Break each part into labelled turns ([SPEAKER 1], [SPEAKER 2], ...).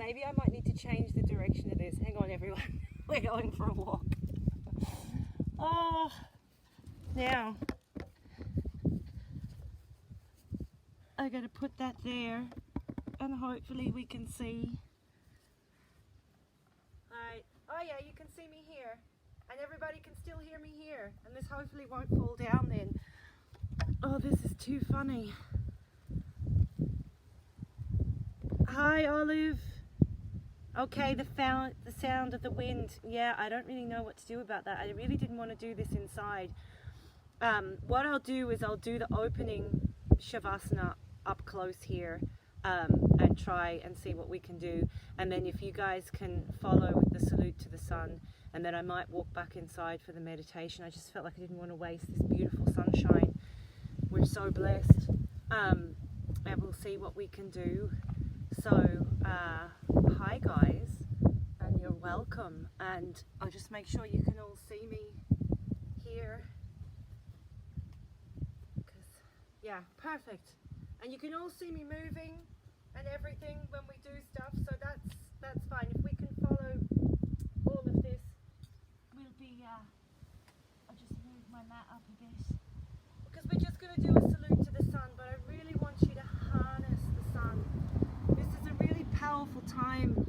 [SPEAKER 1] maybe I might need to change the direction of this. Hang on, everyone. We're going for a walk. Oh, now I gotta put that there, and hopefully we can see. Alright. Oh yeah, you can see me here, and everybody can still hear me here, and this hopefully won't fall down then. Oh, this is too funny. Hi, Olive. Okay, the sound of the wind. Yeah, I don't really know what to do about that. I really didn't want to do this inside. What I'll do is I'll do the opening Shavasana up close here, and try and see what we can do. And then if you guys can follow with the salute to the sun, and then I might walk back inside for the meditation. I just felt like I didn't want to waste this beautiful sunshine. We're so blessed. And we'll see what we can do. So, hi guys, and you're welcome. And I'll just make sure you can all see me here. Yeah, perfect. And you can all see me moving and everything when we do stuff, so that's fine. If we can follow all of this, we'll be, I'll just move my mat up a bit. Because we're just going to do a salute to the sun, but I really want you to harness the sun. This is a really powerful time.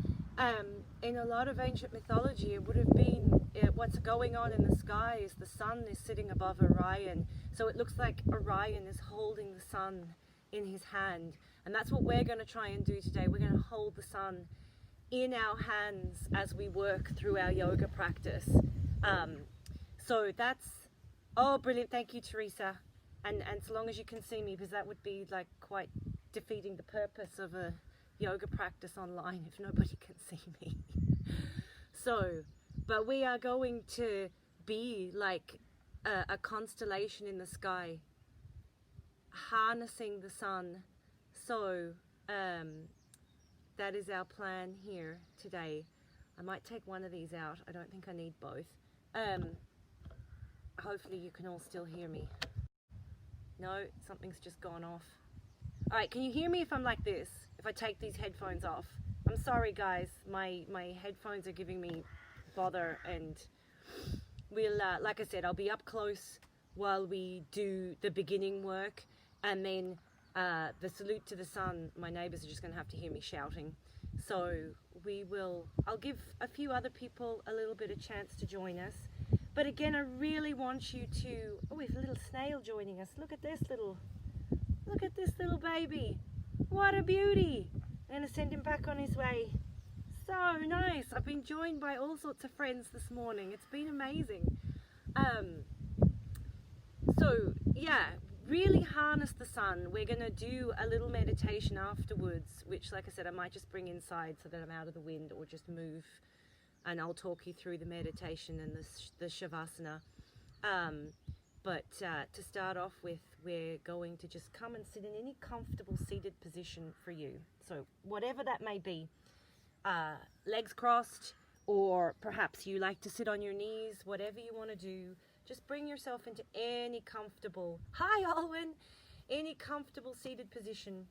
[SPEAKER 1] In a lot of ancient mythology, it would have been what's going on in the sky is the sun is sitting above Orion. So it looks like Orion is holding the sun in his hand. And that's what we're going to try and do today. We're going to hold the sun in our hands as we work through our yoga practice. So that's, oh, brilliant. Thank you, Teresa. And so long as you can see me, because that would be like quite defeating the purpose of a yoga practice online if nobody can see me. So, but we are going to be like a constellation in the sky, harnessing the sun. So that is our plan here today. I might take one of these out. I don't think I need both. Hopefully you can all still hear me. No, something's just gone off. All right, can you hear me if I'm like this? If I take these headphones off? I'm sorry guys, my headphones are giving me bother, and we'll, like I said, I'll be up close while we do the beginning work, and then the salute to the sun, my neighbors are just going to have to hear me shouting. So I'll give a few other people a little bit of chance to join us. But again, I really want you to, oh, we have a little snail joining us. Look at this little baby. What a beauty. I'm going to send him back on his way. So nice. I've been joined by all sorts of friends this morning. It's been amazing. So yeah, really harness the sun. We're going to do a little meditation afterwards, which, like I said, I might just bring inside so that I'm out of the wind, or just move, and I'll talk you through the meditation and the Shavasana. But to start off with, we're going to just come and sit in any comfortable seated position for you. So whatever that may be, legs crossed, or perhaps you like to sit on your knees, whatever you want to do, just bring yourself into any comfortable, hi Alwyn, any comfortable seated position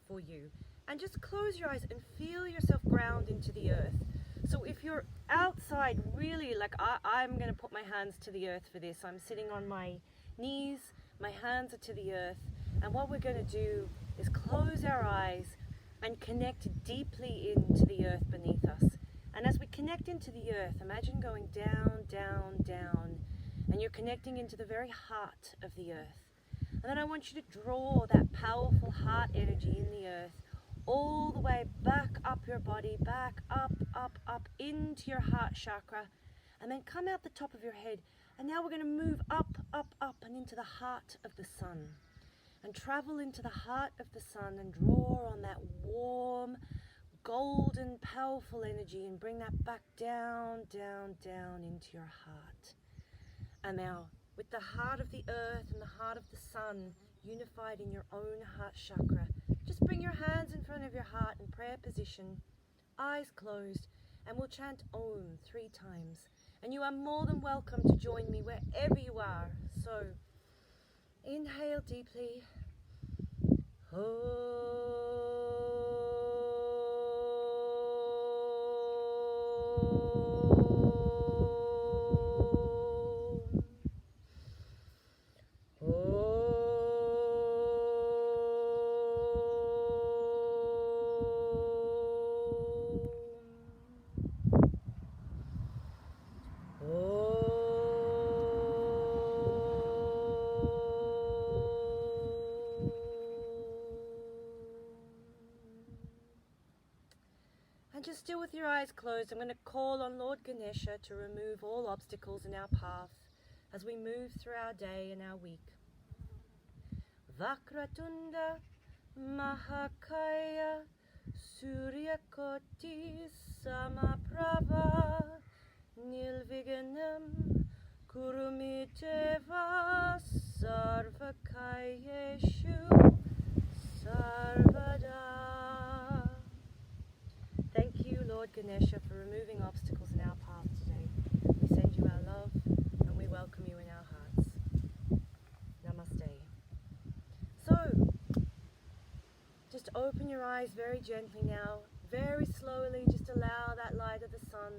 [SPEAKER 1] for you. And just close your eyes and feel yourself ground into the earth. So if you're outside, really, like I'm going to put my hands to the earth for this. I'm sitting on my knees, my hands are to the earth, and what we're going to do is close our eyes and connect deeply into the earth beneath us. And as we connect into the earth, imagine going down, down, down, and you're connecting into the very heart of the earth. And then I want you to draw that powerful heart energy in the earth all the way back up your body, back up, up, up into your heart chakra, and then come out the top of your head. And now we're going to move up, up, up, and into the heart of the sun, and travel into the heart of the sun and draw on that warm, golden, powerful energy, and bring that back down, down, down into your heart. And now, with the heart of the earth and the heart of the sun unified in your own heart chakra, just bring your hands in front of your heart in prayer position, eyes closed, and we'll chant Om 3 times. And you are more than welcome to join me wherever you are. So, inhale deeply. Om. And just still with your eyes closed, I'm going to call on Lord Ganesha to remove all obstacles in our path as we move through our day and our week. Vakratunda Mahakaya Suryakoti Samaprabha Nilviganam Kurumiteva Sarvakayeshu Sarvada. Thank you, Lord Ganesha, for removing obstacles in our path today. We send you our love and we welcome you in our hearts. Namaste. So, just open your eyes very gently now. Very slowly, just allow that light of the sun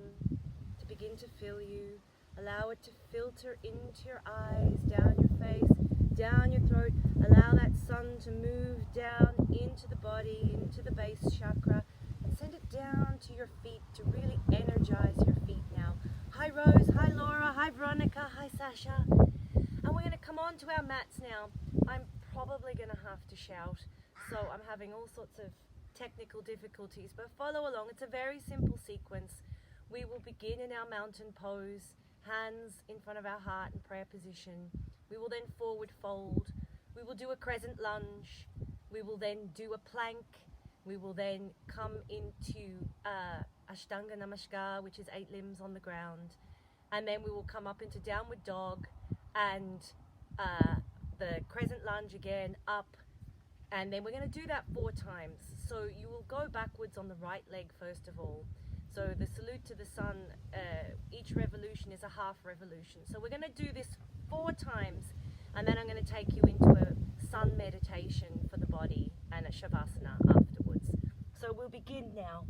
[SPEAKER 1] to begin to fill you. Allow it to filter into your eyes, down your face, down your throat. Allow that sun to move down into the body, into the base chakra, and send it down to your feet to really energize your feet now. Hi Rose, hi Laura, hi Veronica, hi Sasha. And we're going to come on to our mats now. I'm probably going to have to shout, so I'm having all sorts of technical difficulties, but follow along. It's a very simple sequence. We will begin in our mountain pose, hands in front of our heart in prayer position. We will then forward fold. We will do a crescent lunge. We will then do a plank. We will then come into Ashtanga Namaskar, which is 8 limbs on the ground. And then we will come up into downward dog and the crescent lunge again, up. And then we're going to do that 4 times. So you will go backwards on the right leg first of all. So the salute to the sun, each revolution is a half revolution. So we're going to do this 4 times, and then I'm going to take you into a sun meditation for the body and a shavasana afterwards. So we'll begin now.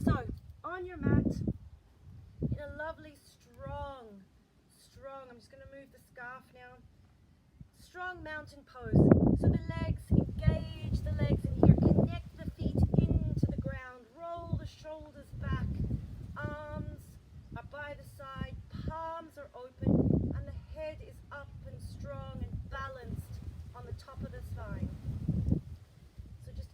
[SPEAKER 1] So on your mat, in a lovely strong, I'm just going to move the scarf now, strong mountain pose. So the legs, engage the legs in here, connect the feet into the ground, roll the shoulders back, arms are by the side, palms are open, and the head is up and strong and balanced on the top of the spine. So just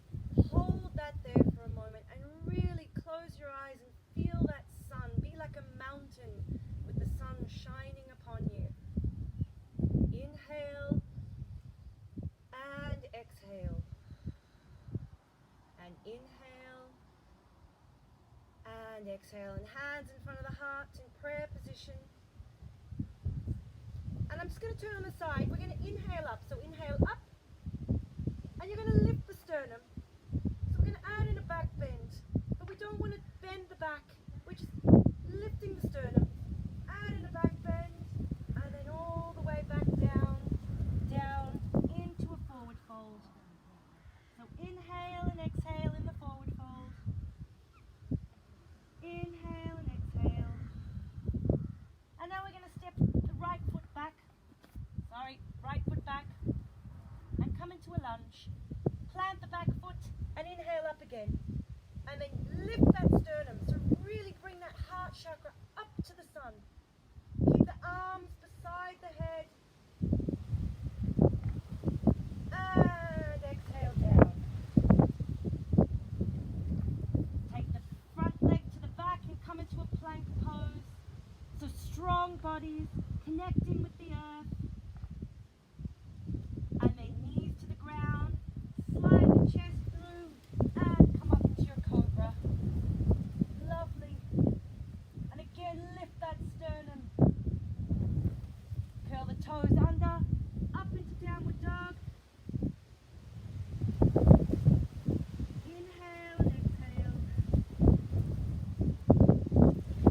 [SPEAKER 1] hold that there for a moment and really close your eyes and feel that sun. Be like a mountain with the sun shining upon you. Inhale and exhale. And inhale and exhale. And hands in front of the heart in prayer position. And I'm just going to turn on the side. We're going to inhale up. So inhale up. And you're going to lift the sternum. So we're going to add in a back bend. But we don't want to bend the back. We're just lifting the sternum. Add in a back bend. And then all the way back down. Down into a forward fold. So inhale and exhale in the forward fold. Inhale and exhale. And now we're going to step the right foot back. Right foot back. And come into a lunge. Plant the back foot and inhale up again. And then lift that sternum. So really bring that heart chakra up to the sun. Keep the arms beside the head. And exhale down. Take the front leg to the back and come into a plank pose. So strong bodies connecting with the earth. And then knees to the ground. Slide the chest through and come up into your cobra. Lovely. And again, lift that sternum. Curl the toes under. Up into downward dog. Inhale and exhale.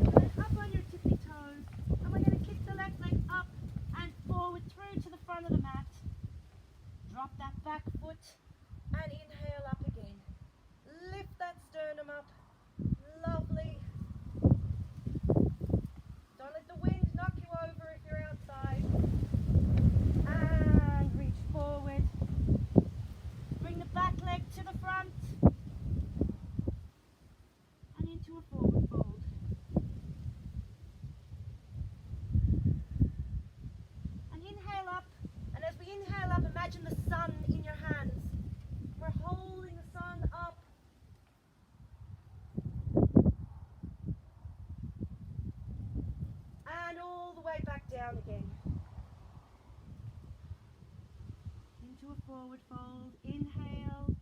[SPEAKER 1] And then up on your tippy toes. And we're going to kick the left leg up down again. Into a forward fold. Inhale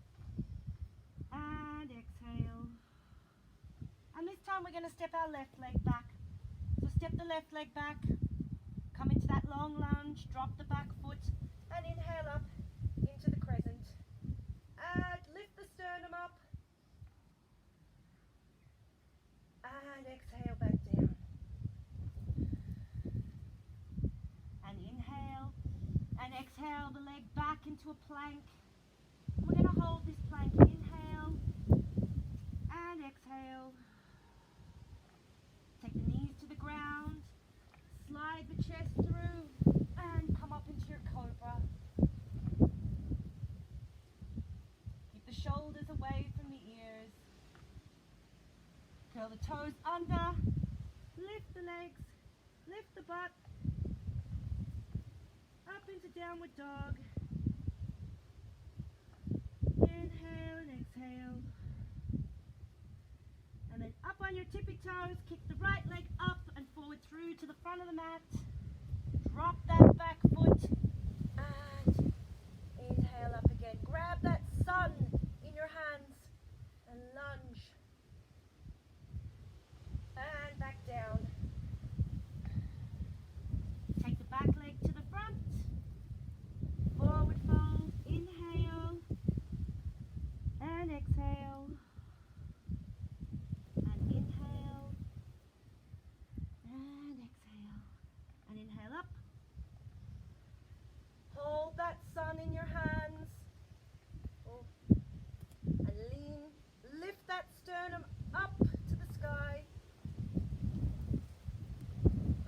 [SPEAKER 1] and exhale. And this time we're going to step our left leg back. So step the left leg back, come into that long lunge, drop the back foot, and inhale up into the crescent. And lift the sternum up. And exhale back down. And inhale and exhale the leg back into a plank. We're going to hold this plank. Inhale and exhale. Take the knees to the ground. Slide the chest through and come up into your cobra. Keep the shoulders away from the ears. Curl the toes under. Lift the legs. Lift the butt. Up into downward dog. Inhale and exhale. And then up on your tippy toes, kick the right leg up and forward through to the front of the mat. Drop that back foot and inhale up again. Grab that sun in your hands and lunge. And back down. Take the back leg to the front. Forward fold. Inhale and exhale. And inhale and exhale. And inhale up. Hold that sun in your hands. And lean. Lift that sternum up to the sky.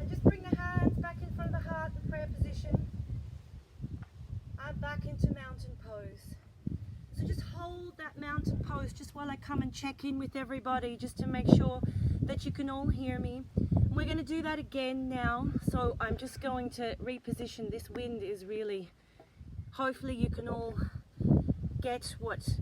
[SPEAKER 1] And just bring the hands back in front of the heart in prayer position. And back into mountain pose. So just hold that mountain pose just while I come and check in with everybody, just to make sure that you can all hear me. And we're going to do that again now. So I'm just going to reposition. This wind is really, hopefully you can all get what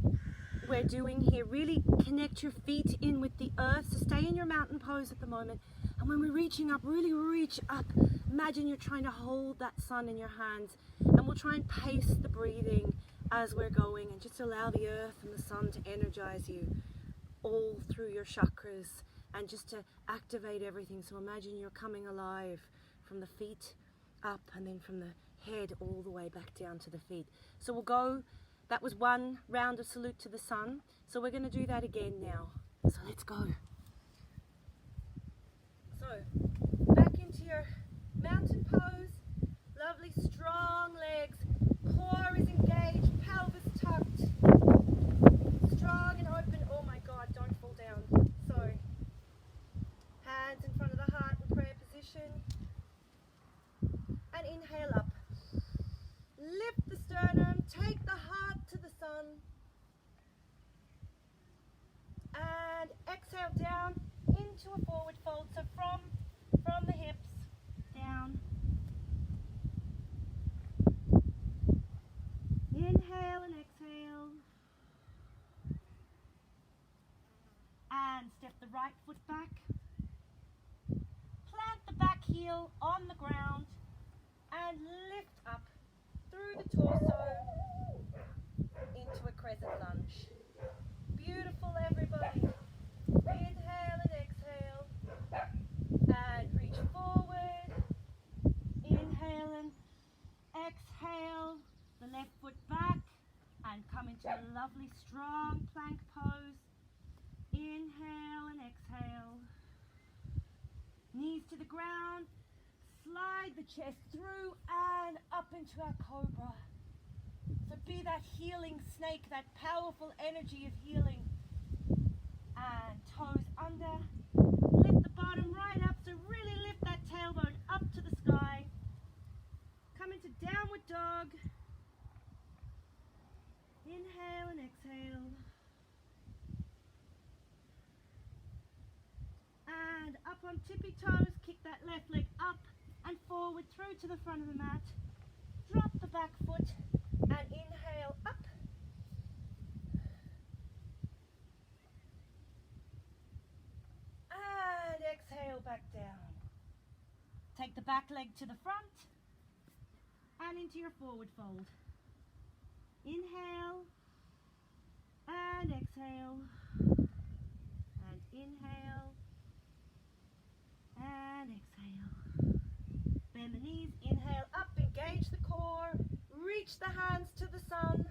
[SPEAKER 1] we're doing here. Really connect your feet in with the earth. So stay in your mountain pose at the moment. And when we're reaching up, really reach up. Imagine you're trying to hold that sun in your hands. And we'll try and pace the breathing as we're going, and just allow the earth and the sun to energize you all through your chakras and just to activate everything. So imagine you're coming alive from the feet up and then from the head all the way back down to the feet. So we'll go, that was one round of salute to the sun. So we're going to do that again now. So let's go. So back into your mountain pose. Lovely strong legs. Core is engaged, pelvis tucked, strong and open. Oh my God, don't fall down. Sorry. Hands in front of the heart in prayer position. And inhale up. Lift the sternum, take the heart to the sun. And exhale down into a forward fold. So from the hips down. Inhale and exhale. And step the right foot back. Plant the back heel on the ground and lift up through the torso into a crescent lunge. Beautiful, everybody. Inhale and exhale. And reach forward. Inhale and exhale. The left foot back and come into a lovely strong plank pose. Inhale and exhale. Knees to the ground. Slide the chest through and up into our cobra. So be that healing snake, that powerful energy of healing. And toes under. Lift the bottom right up. So really lift that tailbone up to the sky. Come into downward dog. Inhale and exhale. And up on tippy toes, kick that left leg up and forward through to the front of the mat. Drop the back foot and inhale up. And exhale back down. Take the back leg to the front and into your forward fold. Inhale and exhale, and inhale and exhale. Bend the knees, inhale up, engage the core, reach the hands to the sun,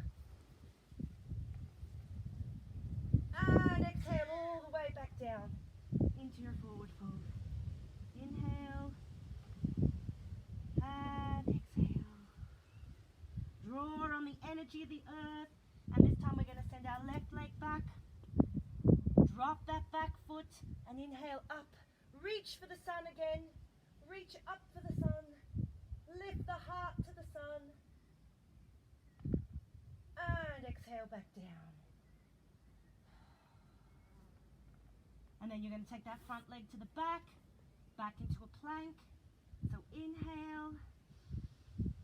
[SPEAKER 1] and exhale all the way back down into your forward fold. Inhale and exhale. Draw on the energy of the earth, and this time we're going to send our left leg back. Drop that back foot and inhale up. Reach for the sun again. Reach up for the sun. Lift the heart to the sun. And exhale back down. And then you're going to take that front leg to the back into a plank. So inhale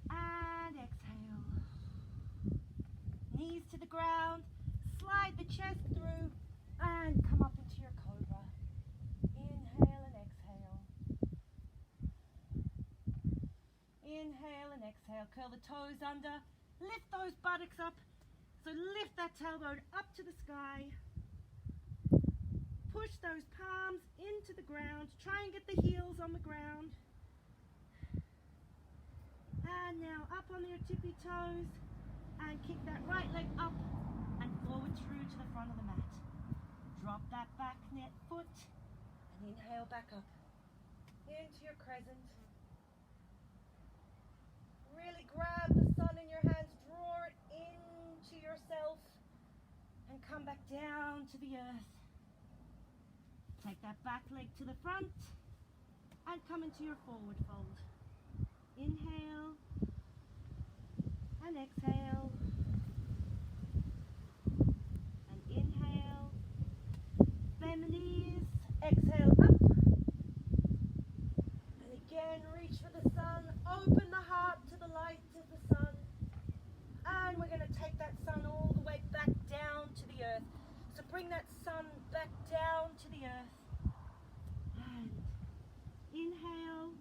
[SPEAKER 1] and exhale. Knees to the ground, slide the chest through and come up into your cobra. Inhale and exhale. Inhale and exhale. Curl the toes under, lift those buttocks up. So lift that tailbone up to the sky. Push those palms into the ground. Try and get the heels on the ground. And now up on your tippy toes and kick that right leg up and forward through to the front of the mat. Drop that back net foot and inhale back up into your crescent. Really grab the sun in your hands, draw it into yourself and come back down to the earth. Take that back leg to the front and come into your forward fold. Inhale and exhale. And inhale. Bend the knees. Exhale up. And again, reach for the sun. Open the heart to the light of the sun. And we're going to take that sun all the way back down to the earth. So bring that sun back down to the earth. And inhale.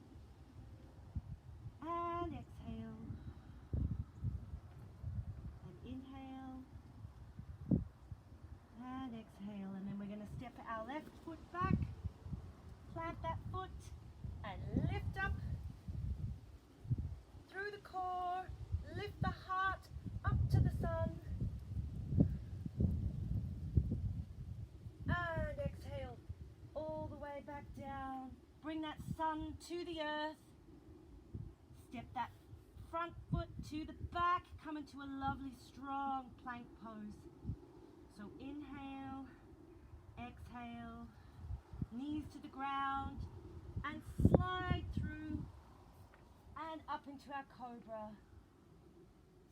[SPEAKER 1] And exhale. And inhale. And exhale. And then we're going to step our left foot back. Plant that foot and lift up through the core. Lift the heart up to the sun. And exhale all the way back down. Bring that sun to the earth. Step that front foot to the back. Come into a lovely strong plank pose. So inhale, exhale, knees to the ground and slide through and up into our cobra.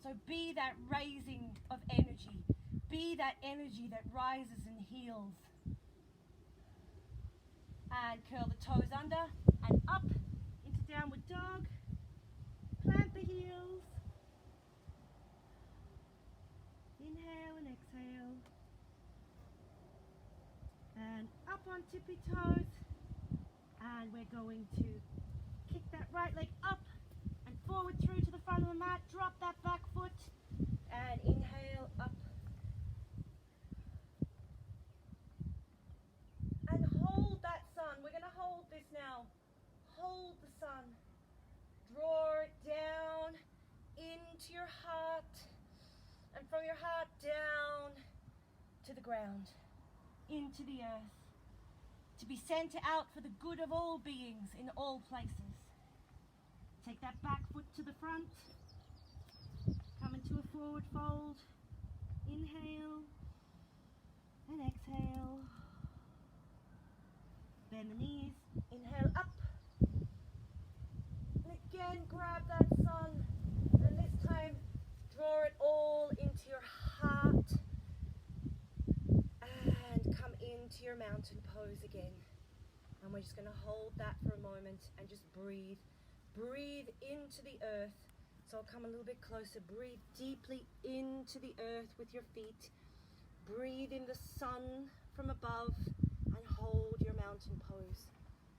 [SPEAKER 1] So be that raising of energy. Be that energy that rises and heals. And curl the toes under and up into downward dog. Plant the heels. Inhale and exhale. And up on tippy toes. And we're going to kick that right leg up and forward through to the front of the mat. Drop that back foot and inhale up. And hold that sun. We're going to hold this now. Hold the sun. Draw it down into your heart and from your heart down to the ground, into the earth, to be sent out for the good of all beings in all places. Take that back foot to the front, come into a forward fold, inhale and exhale, bend the knees, inhale up. Again, grab that sun, and this time draw it all into your heart and come into your mountain pose again. And we're just going to hold that for a moment and just breathe. Breathe into the earth. So I'll come a little bit closer. Breathe deeply into the earth with your feet. Breathe in the sun from above and hold your mountain pose.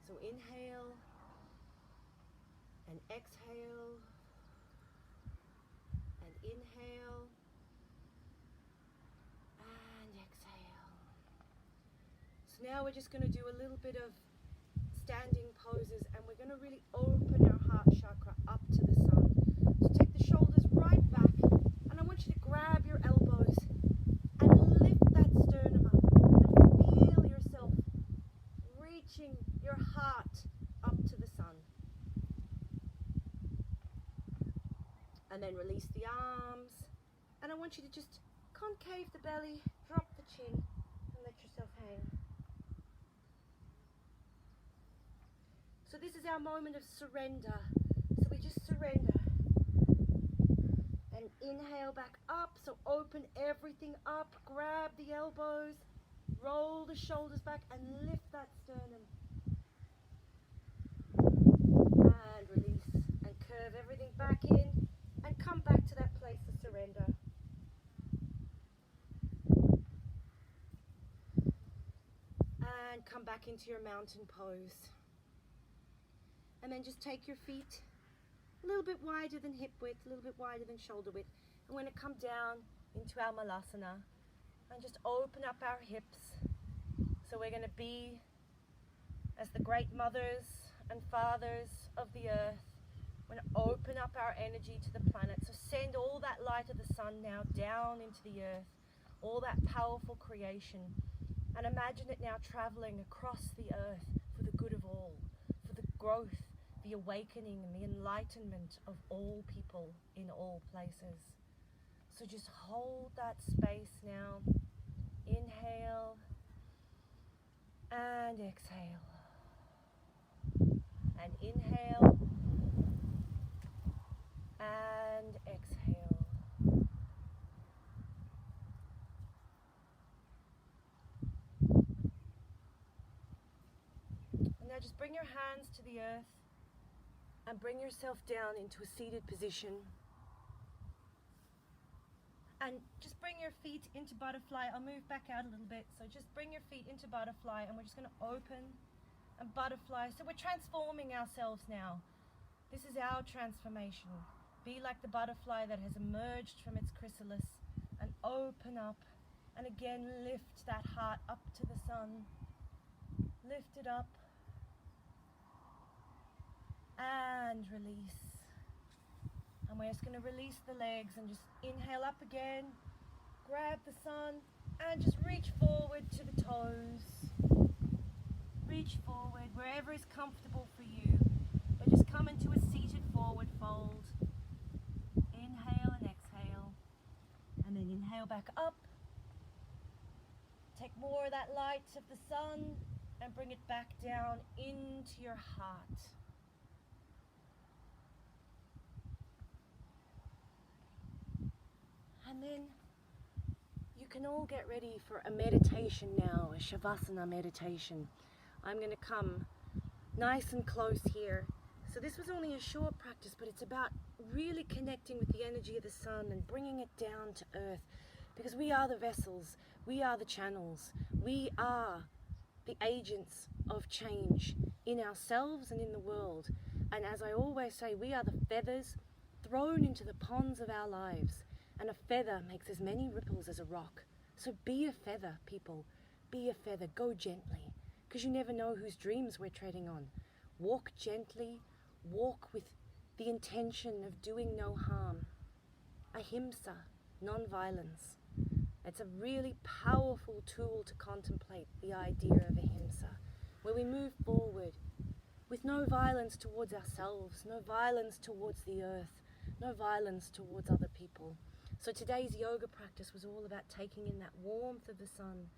[SPEAKER 1] So inhale. and exhale, and inhale, and exhale. So now we're just going to do a little bit of standing poses, and we're going to really open our heart chakra up to the sun. So take the shoulders right back, and I want you to grab your elbows and lift that sternum up, and feel yourself reaching your heart up to the sun. And then release the arms, and I want you to just concave the belly, drop the chin, and let yourself hang. So this is our moment of surrender. So we just surrender. And inhale back up, so open everything up, grab the elbows, roll the shoulders back, and lift that sternum. And release, and curve everything back in, and come back to that place of surrender. And come back into your mountain pose. And then just take your feet a little bit wider than hip width, a little bit wider than shoulder width. And we're going to come down into our malasana and just open up our hips. So we're going to be as the great mothers and fathers of the earth. We're going to open up our energy to the planet. So send all that light of the sun now down into the earth, all that powerful creation. And imagine it now traveling across the earth for the good of all, for the growth, the awakening and the enlightenment of all people in all places. So just hold that space now. Inhale and exhale. And inhale and exhale. And now just bring your hands to the earth and bring yourself down into a seated position. And just bring your feet into butterfly. I'll move back out a little bit. So just bring your feet into butterfly, and we're just going to open and butterfly. So we're transforming ourselves now. This is our transformation. Be like the butterfly that has emerged from its chrysalis and open up. And again, lift that heart up to the sun. Lift it up. And release. And we're just going to release the legs and just inhale up again. Grab the sun and just reach forward to the toes. Reach forward wherever is comfortable for you. But just come into a seated forward fold. Inhale and exhale. And then inhale back up. Take more of that light of the sun and bring it back down into your heart. And then you can all get ready for a meditation now, a Shavasana meditation. I'm going to come nice and close here. So this was only a short practice, but it's about really connecting with the energy of the sun and bringing it down to earth. Because we are the vessels, we are the channels, we are the agents of change in ourselves and in the world. And as I always say, we are the feathers thrown into the ponds of our lives. And a feather makes as many ripples as a rock. So be a feather, people. Be a feather. Go gently. Because you never know whose dreams we're treading on. Walk gently. Walk with the intention of doing no harm. Ahimsa, non-violence. It's a really powerful tool to contemplate the idea of ahimsa, where we move forward with no violence towards ourselves, no violence towards the earth, no violence towards other people. So today's yoga practice was all about taking in that warmth of the sun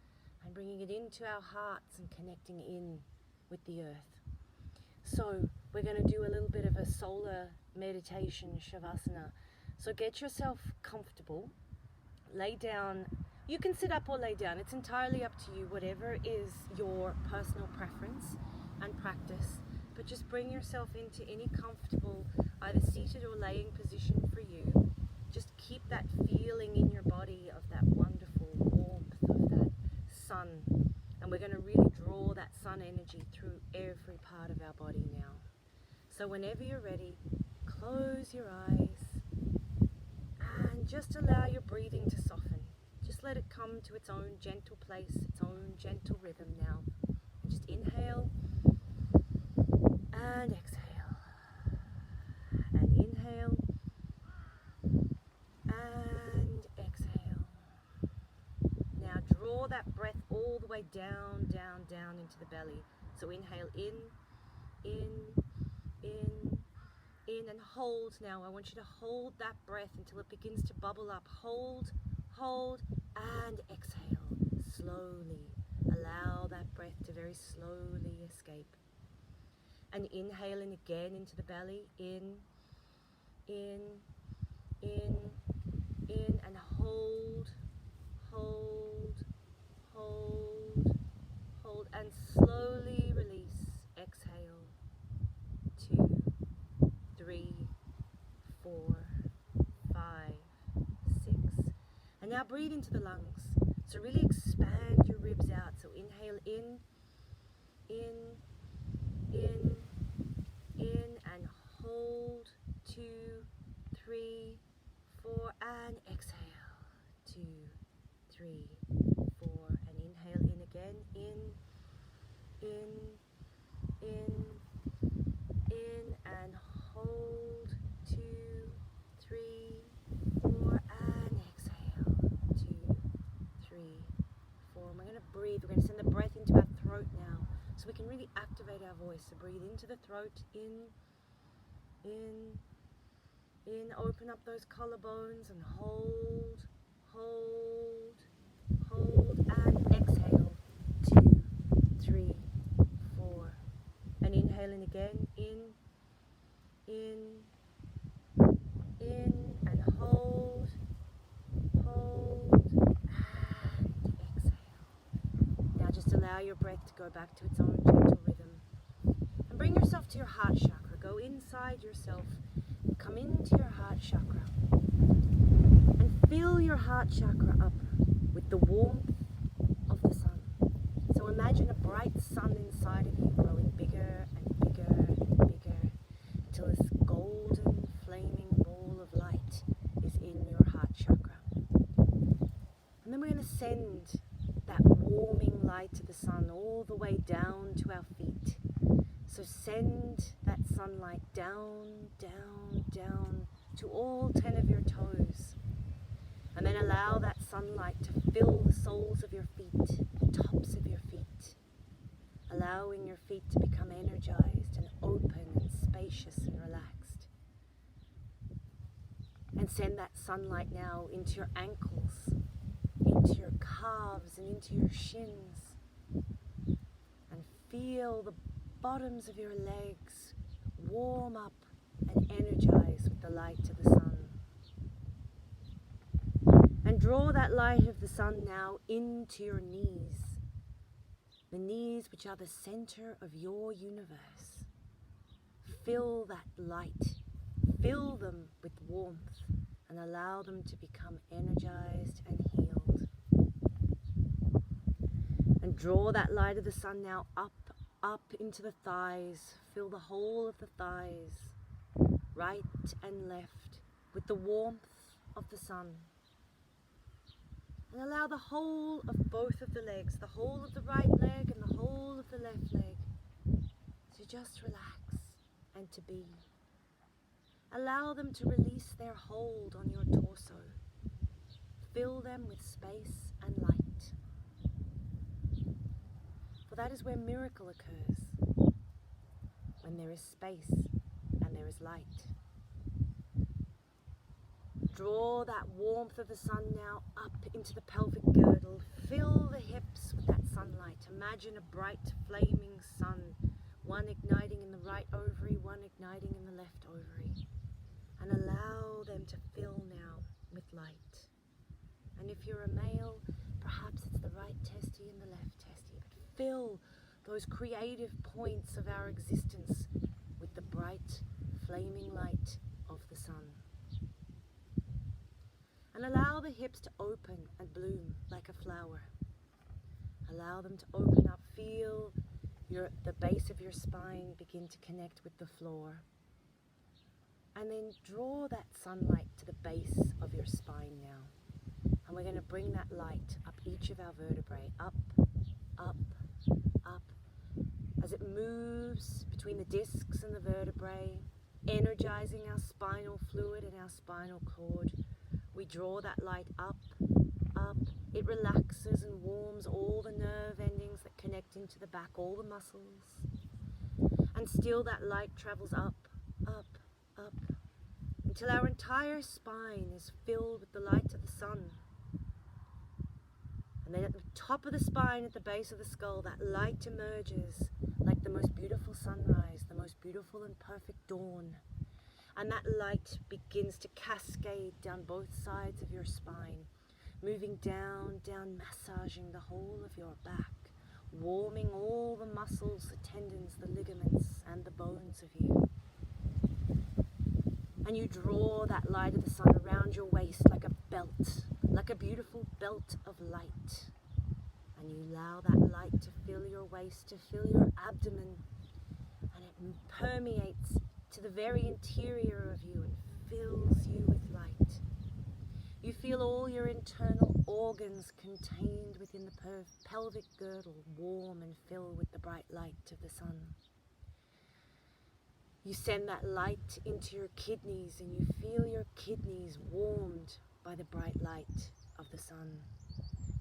[SPEAKER 1] and bringing it into our hearts and connecting in with the earth. So we're going to do a little bit of a solar meditation, Shavasana. So get yourself comfortable, lay down. You can sit up or lay down. It's entirely up to you, whatever is your personal preference and practice. But just bring yourself into any comfortable, either seated or laying position for you. Just keep that feeling in your body of that wonderful warmth of that sun. And we're going to really draw that sun energy through every part of our body now. So whenever you're ready, close your eyes and just allow your breathing to soften. Just let it come to its own gentle place, its own gentle rhythm now. And just inhale and exhale. And inhale and exhale. Now draw that breath all the way down, down, down into the belly. So inhale in, and hold now. I want you to hold that breath until it begins to bubble up. Hold, and exhale. Slowly. Allow that breath to very slowly escape. And inhaling again into the belly. In, and hold, and slowly release. Exhale. 2, 3, 4, 5, 6. And now breathe into the lungs. So really expand your ribs out. So inhale in, and hold. 2, 3, 4, and exhale. 2, 3, 4, and inhale in again. In, and hold. 2, 3, 4, and exhale. 2, 3, 4. And we're going to breathe. We're going to send the breath into our throat now, so we can really activate our voice. So breathe into the throat. In, open up those collarbones and hold, and exhale. 2, 3, 4. And inhaling again. In, and hold, and exhale. Now just allow your breath to go back to its own gentle rhythm. And bring yourself to your heart chakra. Go inside yourself. Come into your heart chakra. And fill your heart chakra up with the warmth of the sun. So imagine a bright sun inside of you growing bigger and bigger and bigger until this golden flaming ball of light is in your heart chakra. And then we're going to send that warming light of the sun all the way down to our feet. So send that sunlight down, down, down to all 10 of your toes. And then allow that sunlight to fill the soles of your feet, the tops of your feet. Allowing your feet to become energized and open and spacious and relaxed. And send that sunlight now into your ankles, into your calves and into your shins. And feel the bottoms of your legs warm up and energize with the light of the sun. And draw that light of the sun now into your knees. The knees which are the center of your universe. Fill that light. Fill them with warmth and allow them to become energized and healed. And draw that light of the sun now up into the thighs. Fill the whole of the thighs, right and left, with the warmth of the sun. And allow the whole of both of the legs, the whole of the right leg and the whole of the left leg, to just relax and to be. Allow them to release their hold on your torso. Fill them with space and light. For that is where miracle occurs, when there is space and there is light. Draw that warmth of the sun now up into the pelvic girdle. Fill the hips with that sunlight. Imagine a bright flaming sun, one igniting in the right ovary, one igniting in the left ovary. And allow them to fill now with light. And if you're a male, perhaps it's the right testy and the left testy. But fill those creative points of our existence with the bright, flaming light of the sun. And allow the hips to open and bloom like a flower. Allow them to open up. Feel the base of your spine begin to connect with the floor. And then draw that sunlight to the base of your spine now. And we're going to bring that light up each of our vertebrae, up, up, up, as it moves between the discs and the vertebrae, energizing our spinal fluid and our spinal cord. We draw that light up, up. It relaxes and warms all the nerve endings that connect into the back, all the muscles. And still that light travels up, up, up, until our entire spine is filled with the light of the sun. And then at the top of the spine, at the base of the skull, that light emerges like the most beautiful sunrise, the most beautiful and perfect dawn. And that light begins to cascade down both sides of your spine, moving down, down, massaging the whole of your back, warming all the muscles, the tendons, the ligaments, and the bones of you. And you draw that light of the sun around your waist like a belt, like a beautiful belt of light. And you allow that light to fill your waist, to fill your abdomen, and it permeates to the very interior of you and fills you with light. You feel all your internal organs contained within the pelvic girdle, warm and filled with the bright light of the sun. You send that light into your kidneys and you feel your kidneys warmed by the bright light of the sun,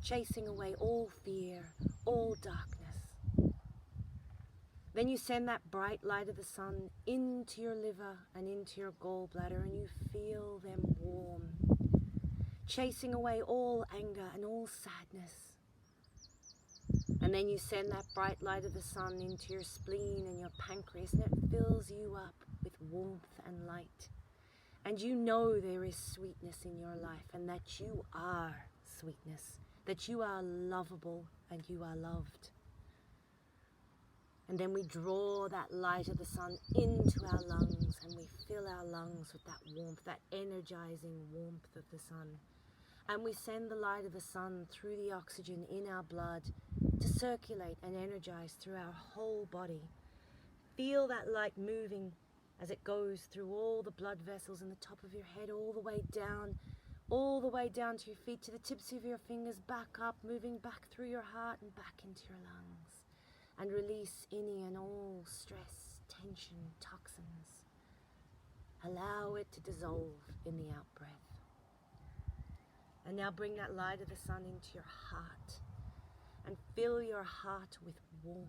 [SPEAKER 1] chasing away all fear, all darkness. Then you send that bright light of the sun into your liver and into your gallbladder, and you feel them warm, chasing away all anger and all sadness. And then you send that bright light of the sun into your spleen and your pancreas, and it fills you up with warmth and light. And you know there is sweetness in your life, and that you are sweetness, that you are lovable and you are loved. And then we draw that light of the sun into our lungs, and we fill our lungs with that warmth, that energizing warmth of the sun. And we send the light of the sun through the oxygen in our blood to circulate and energize through our whole body. Feel that light moving as it goes through all the blood vessels in the top of your head, all the way down to your feet, to the tips of your fingers, back up, moving back through your heart and back into your lungs. And release any and all stress, tension, toxins. Allow it to dissolve in the out-breath. And now bring that light of the sun into your heart and fill your heart with warmth,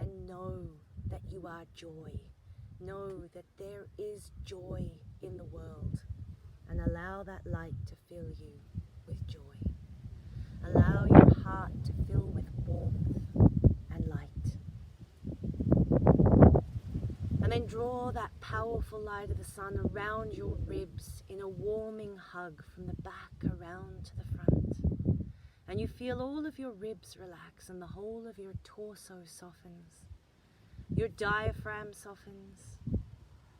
[SPEAKER 1] and know that you are joy. Know that there is joy in the world, and allow that light to fill you with joy. Allow your heart to fill with warmth and light. And then draw that powerful light of the sun around your ribs in a warming hug from the back around to the front. And you feel all of your ribs relax and the whole of your torso softens. Your diaphragm softens.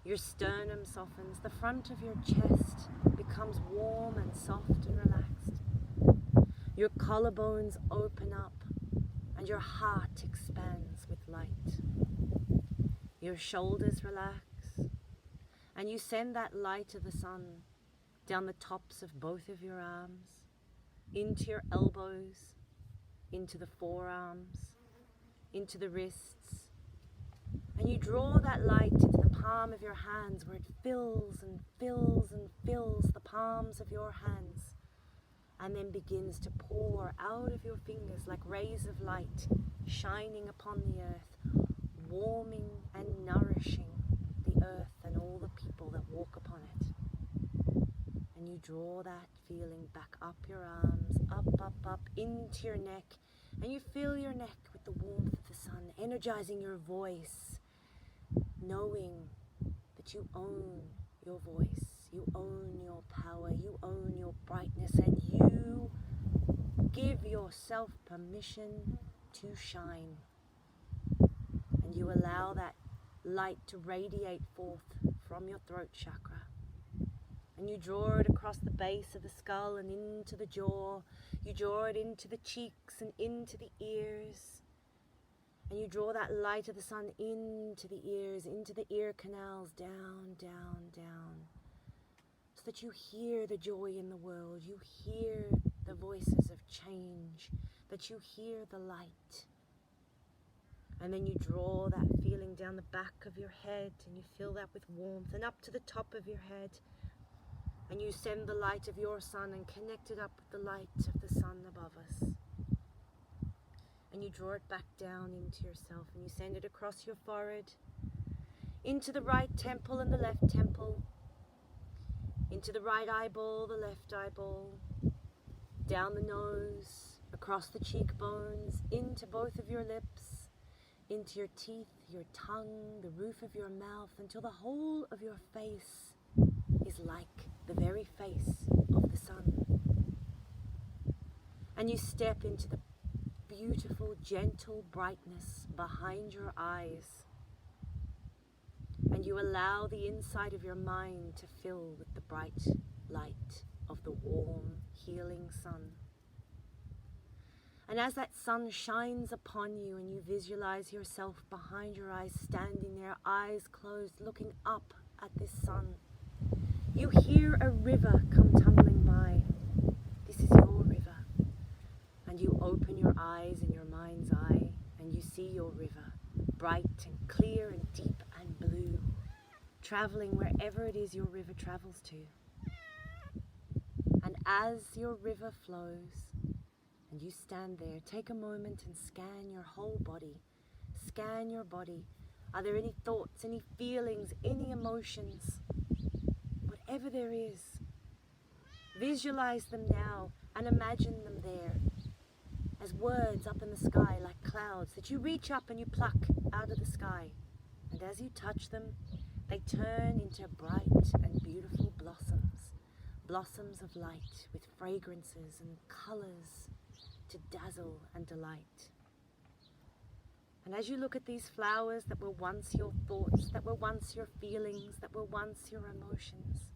[SPEAKER 1] Your sternum softens. The front of your chest becomes warm and soft and relaxed. Your collarbones open up and your heart expands with light. Your shoulders relax, and you send that light of the sun down the tops of both of your arms, into your elbows, into the forearms, into the wrists, and you draw that light into the palm of your hands, where it fills and fills and fills the palms of your hands, and then begins to pour out of your fingers like rays of light shining upon the earth, warming and nourishing the earth and all the people that walk upon it. And you draw that feeling back up your arms, up, up, up, into your neck, and you fill your neck with the warmth of the sun, energizing your voice, knowing that you own your voice, you own your power, you own your brightness, and you give yourself permission to shine. And you allow that light to radiate forth from your throat chakra. And you draw it across the base of the skull and into the jaw. You draw it into the cheeks and into the ears. And you draw that light of the sun into the ears, into the ear canals, down, down, down. So that you hear the joy in the world. You hear the voices of change. That you hear the light. And then you draw that feeling down the back of your head, and you fill that with warmth, and up to the top of your head. And you send the light of your sun and connect it up with the light of the sun above us. And you draw it back down into yourself, and you send it across your forehead, into the right temple and the left temple, into the right eyeball, the left eyeball, down the nose, across the cheekbones, into both of your lips, into your teeth, your tongue, the roof of your mouth, until the whole of your face is like the very face of the sun. And you step into the beautiful, gentle brightness behind your eyes. And you allow the inside of your mind to fill with the bright light of the warm, healing sun. And as that sun shines upon you and you visualize yourself behind your eyes, standing there, eyes closed, looking up at this sun, you hear a river come tumbling by. This is your river. And you open your eyes in your mind's eye and you see your river, bright and clear and deep and blue, traveling wherever it is your river travels to. And as your river flows and you stand there, take a moment and scan your whole body. Scan your body. Are there any thoughts, any feelings, any emotions? Whatever there is, visualize them now and imagine them there as words up in the sky, like clouds that you reach up and you pluck out of the sky. And as you touch them, they turn into bright and beautiful blossoms. Blossoms of light with fragrances and colors to dazzle and delight. And as you look at these flowers that were once your thoughts, that were once your feelings, that were once your emotions,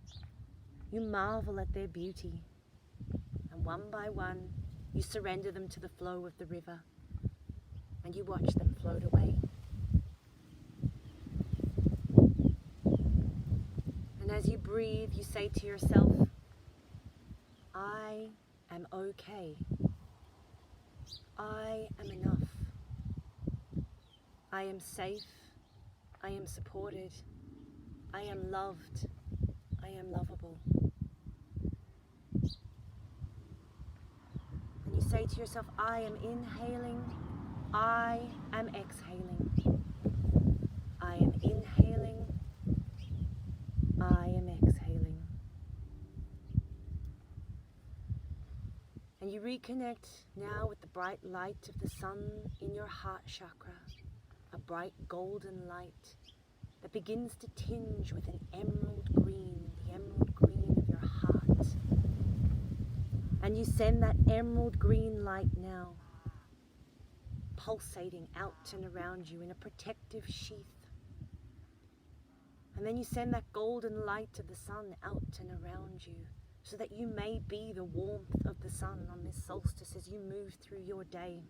[SPEAKER 1] you marvel at their beauty. And one by one, you surrender them to the flow of the river, and you watch them float away. And as you breathe, you say to yourself, I am okay. I am enough. I am safe. I am supported. I am loved. I am lovable. And you say to yourself, I am inhaling. I am exhaling. I am inhaling. I am exhaling. And you reconnect now with the bright light of the sun in your heart chakra, a bright golden light that begins to tinge with an emerald green, the emerald green of your heart. And you send that emerald green light now pulsating out and around you in a protective sheath. And then you send that golden light of the sun out and around you, so that you may be the warmth of the sun on this solstice as you move through your day.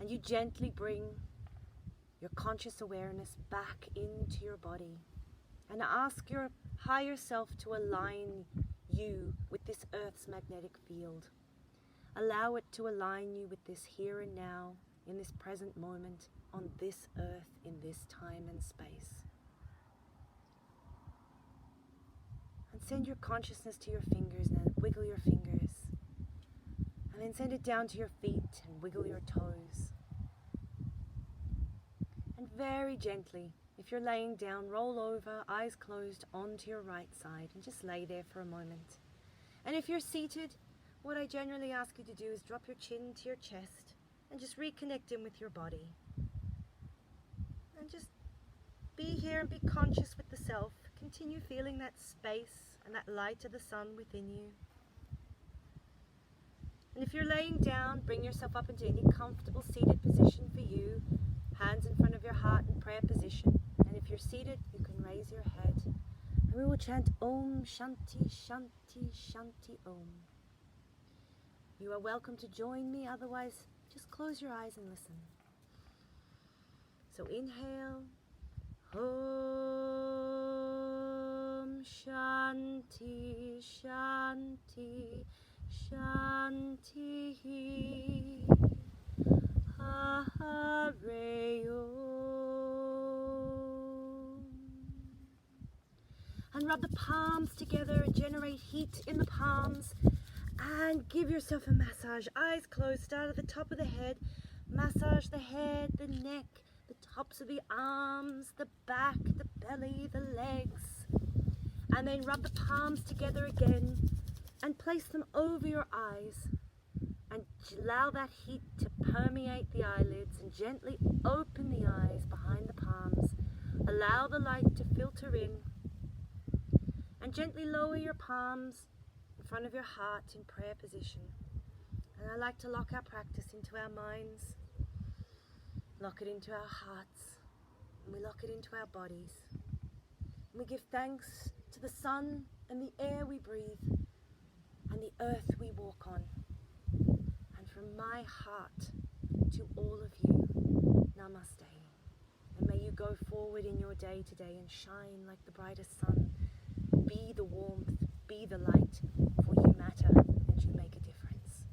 [SPEAKER 1] And you gently bring your conscious awareness back into your body and ask your higher self to align you with this Earth's magnetic field. Allow it to align you with this here and now, in this present moment, on this Earth, in this time and space. And send your consciousness to your fingers now. Wiggle your fingers. And then send it down to your feet and wiggle your toes. And very gently, if you're laying down, roll over, eyes closed, onto your right side and just lay there for a moment. And if you're seated, what I generally ask you to do is drop your chin to your chest and just reconnect in with your body. And just be here and be conscious with the self. Continue feeling that space and that light of the sun within you. And if you're laying down, bring yourself up into any comfortable seated position for you. Hands in front of your heart in prayer position. And if you're seated, you can raise your head. And we will chant Om Shanti Shanti Shanti Om. You are welcome to join me, otherwise just close your eyes and listen. So inhale, Om Shanti, Shanti, Shanti, Hare Om. And rub the palms together and generate heat in the palms. And give yourself a massage. Eyes closed. Start at the top of the head. Massage the head, the neck, the tops of the arms, the back, the belly, the legs. And then rub the palms together again and place them over your eyes. And allow that heat to permeate the eyelids and gently open the eyes behind the palms. Allow the light to filter in. And gently lower your palms in front of your heart in prayer position. And I like to lock our practice into our minds, lock it into our hearts, and we lock it into our bodies. And we give thanks to the sun and the air we breathe and the earth we walk on. And from my heart to all of you, namaste. And may you go forward in your day today and shine like the brightest sun. Be the warmth, be the light, for you matter and you make a difference.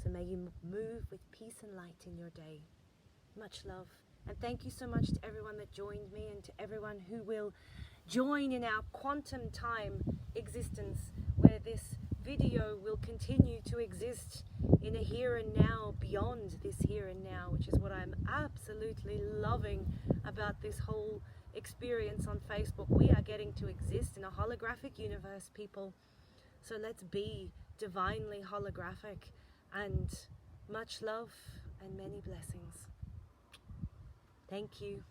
[SPEAKER 1] So may you move with peace and light in your day. Much love. And thank you so much to everyone that joined me and to everyone who will join in our quantum time existence, where this video will continue to exist in a here and now beyond this here and now, which is what I'm absolutely loving about this whole experience on Facebook. We are getting to exist in a holographic universe, people. So let's be divinely holographic, and much love and many blessings. Thank you.